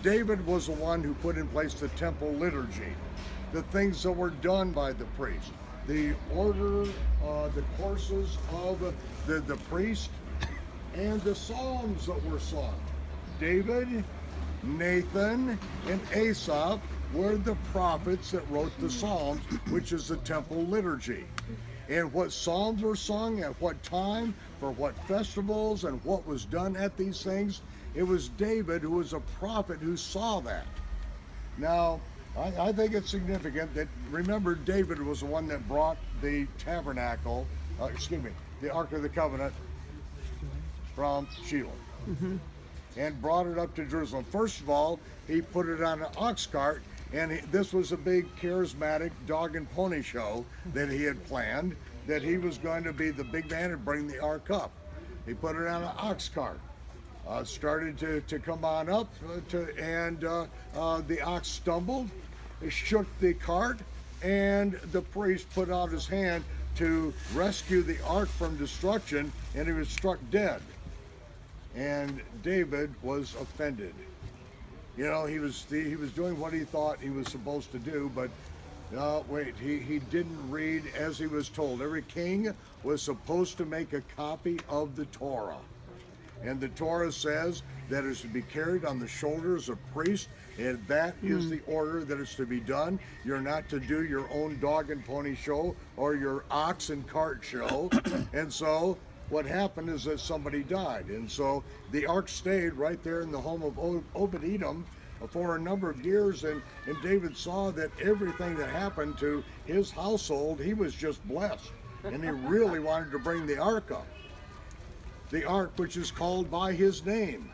David was the one who put in place the temple liturgy, the things that were done by the priest, the order, the courses of the priest, and the psalms that were sung. David, Nathan, and Asaph were the prophets that wrote the psalms, which is the temple liturgy. And what psalms were sung at what time, for what festivals, and what was done at these things, it was David who was a prophet who saw that. Now, I think it's significant that, remember, David was the one that brought the tabernacle, the Ark of the Covenant from Shiloh. And brought it up to Jerusalem. First of all, he put it on an ox cart, and this was a big charismatic dog and pony show that he had planned, that he was going to be the big man and bring the ark up. He put it on an ox cart. Started to come on up, and the ox stumbled, shook the cart, and the priest put out his hand to rescue the ark from destruction, and he was struck dead. And David was offended. You know, he was doing what he thought he was supposed to do, but wait, he didn't read as he was told. Every king was supposed to make a copy of the Torah. And the Torah says that it's to be carried on the shoulders of priests, and that is the order that is to be done. You're not to do your own dog and pony show or your ox and cart show. And so what happened is that somebody died. And so the ark stayed right there in the home of Obed-Edom for a number of years, and David saw that everything that happened to his household, he was just blessed. And he really wanted to bring the ark up. The ark, which is called by his name.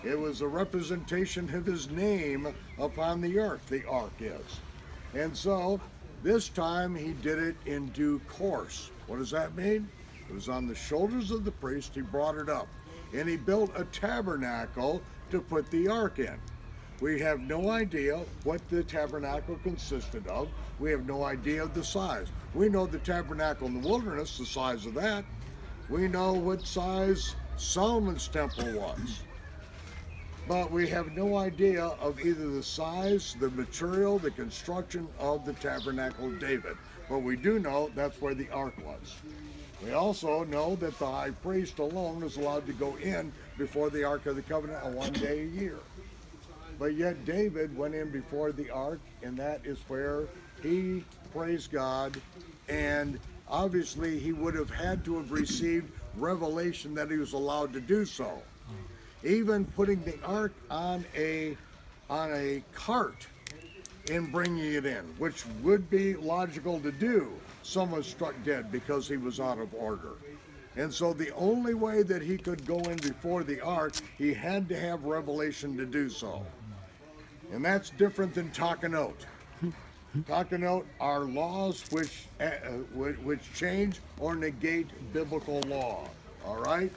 It was a representation of his name upon the earth, the ark is. And so, this time he did it in due course. What does that mean? It was on the shoulders of the priest, he brought it up. And he built a tabernacle to put the ark in. We have no idea what the tabernacle consisted of. We have no idea of the size. We know the tabernacle in the wilderness, the size of that. We know what size Solomon's temple was. But we have no idea of either the size, the material, the construction of the tabernacle of David. But we do know that's where the ark was. We also know that the high priest alone is allowed to go in before the Ark of the Covenant on one day a year. But yet David went in before the ark, and that is where he praised God, and obviously he would have had to have received revelation that he was allowed to do so. Even putting the ark on a cart and bringing it in, which would be logical to do, someone struck dead because he was out of order. And so the only way that he could go in before the ark, he had to have revelation to do so. And that's different than takanot. Takanot are laws which change or negate biblical law, all right?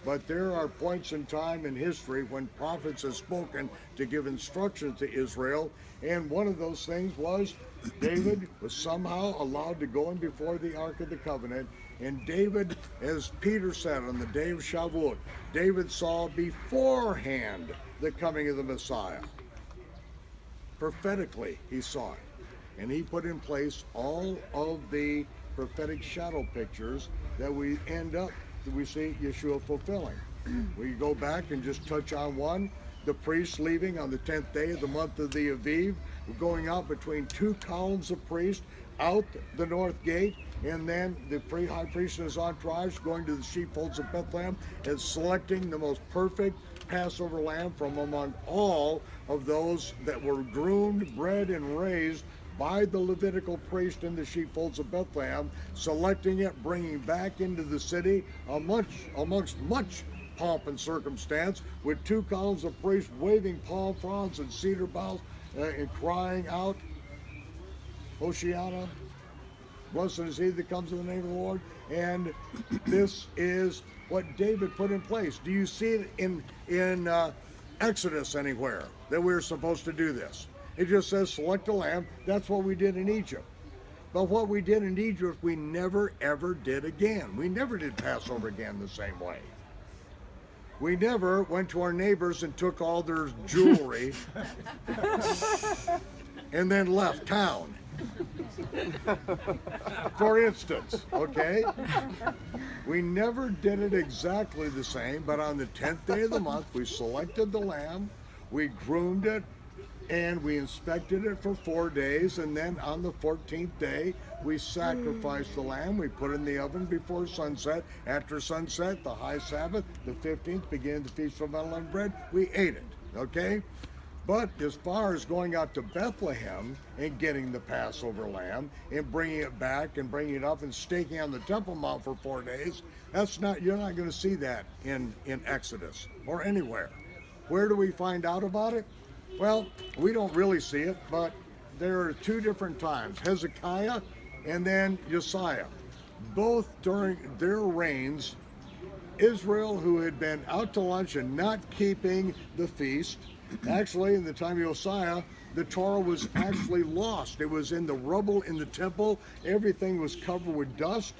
But there are points in time in history when prophets have spoken to give instructions to Israel, and one of those things was David was somehow allowed to go in before the Ark of the Covenant, and David, as Peter said on the day of Shavuot, David saw beforehand the coming of the Messiah. Prophetically, he saw it. And he put in place all of the prophetic shadow pictures that we see Yeshua fulfilling. We go back and just touch on one. The priest leaving on the 10th day of the month of the Aviv, going out between two columns of priests out the north gate, and then the high priest and his entourage going to the sheepfolds of Bethlehem and selecting the most perfect Passover lamb from among all of those that were groomed, bred, and raised by the Levitical priest in the sheepfolds of Bethlehem, selecting it, bringing back into the city amongst much pomp and circumstance, with two columns of priests waving palm fronds and cedar boughs and crying out, Hosanna, blessed is he that comes in the name of the Lord. And this is what David put in place. Do you see it in Exodus anywhere that we're supposed to do this? It just says select a lamb. That's what we did in Egypt. But what we did in Egypt, we never ever did again. We never did Passover again the same way. We never went to our neighbors and took all their jewelry and then left town. For instance, okay? We never did it exactly the same, but on the 10th day of the month, we selected the lamb, we groomed it, and we inspected it for 4 days, and then on the 14th day, we sacrificed the lamb. We put it in the oven before sunset. After sunset, the high Sabbath, the 15th, began the Feast of Unleavened Bread. We ate it, okay? But as far as going out to Bethlehem and getting the Passover lamb and bringing it back and bringing it up and staking on the Temple Mount for 4 days, you're not going to see that in Exodus or anywhere. Where do we find out about it? Well, we don't really see it, but there are 2 different times, Hezekiah and then Josiah. Both during their reigns, Israel, who had been out to lunch and not keeping the feast, actually in the time of Josiah, the Torah was actually lost. It was in the rubble in the temple. Everything was covered with dust.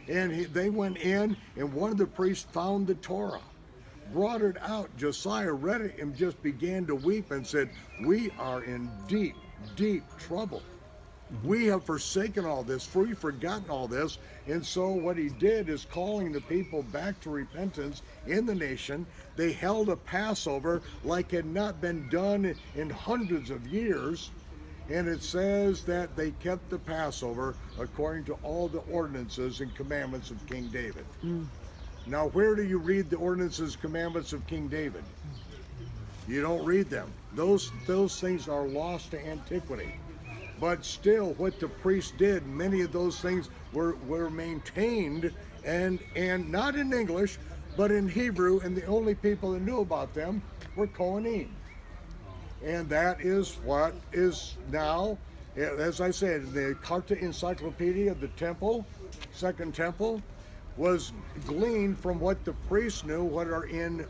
And they went in, and one of the priests found the Torah, brought it out. Josiah read it and just began to weep and said, "We are in deep, deep trouble. We have forsaken all this, we've forgotten all this." And so what he did is calling the people back to repentance in the nation. They held a Passover like had not been done in hundreds of years. And it says that they kept the Passover according to all the ordinances and commandments of King David. Now, where do you read the ordinances, commandments of King David? You don't read them. Those things are lost to antiquity. But still, what the priests did, many of those things were maintained, and not in English, but in Hebrew, and the only people that knew about them were Kohanim. And that is what is now, as I said, the Carta Encyclopedia of the Temple, Second Temple, was gleaned from what the priests knew, what are in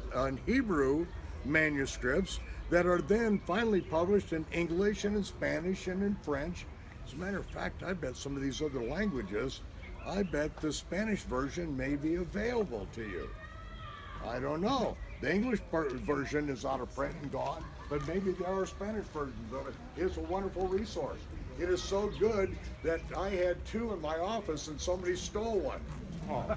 Hebrew manuscripts that are then finally published in English and in Spanish and in French. As a matter of fact, I bet some of these other languages, I bet the Spanish version may be available to you. I don't know. The English version is out of print and gone, but maybe there are Spanish versions of it. It's a wonderful resource. It is so good that I had 2 in my office and somebody stole one. Oh.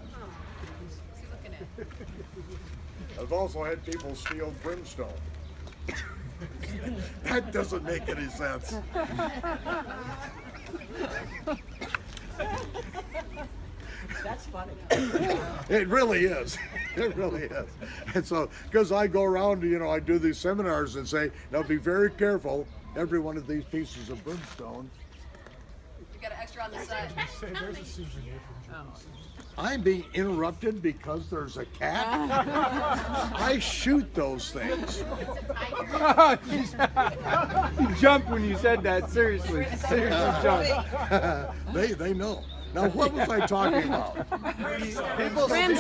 I've also had people steal brimstone. That doesn't make any sense. That's funny. It really is. It really is. And so, because I go around, I do these seminars and say, now be very careful. Every one of these pieces of brimstone. You got an extra on the side. There's a souvenir from I'm being interrupted because there's a cat. I shoot those things. You jumped when you said that. Seriously jumped. They know. Now, what was I talking about? Brimstone.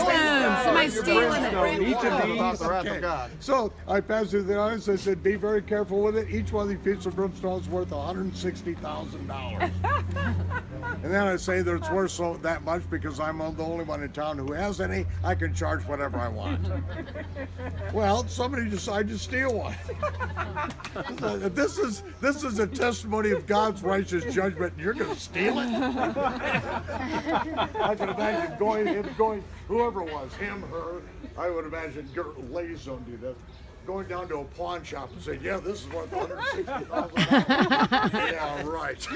Somebody stealing it. Each of these. About the wrath Okay. of God. So I passed through the audience. I said, be very careful with it. Each one of these pieces of brimstone is worth $160,000. And then I say that it's worth that much because I'm the only one in town who has any. I can charge whatever I want. Well, somebody decided to steal one. This is a testimony of God's righteous judgment. You're going to steal it? I can imagine going, whoever it was, him, her, I would imagine ladies don't do this, going down to a pawn shop and saying, yeah, this is worth $160,000. Yeah, right.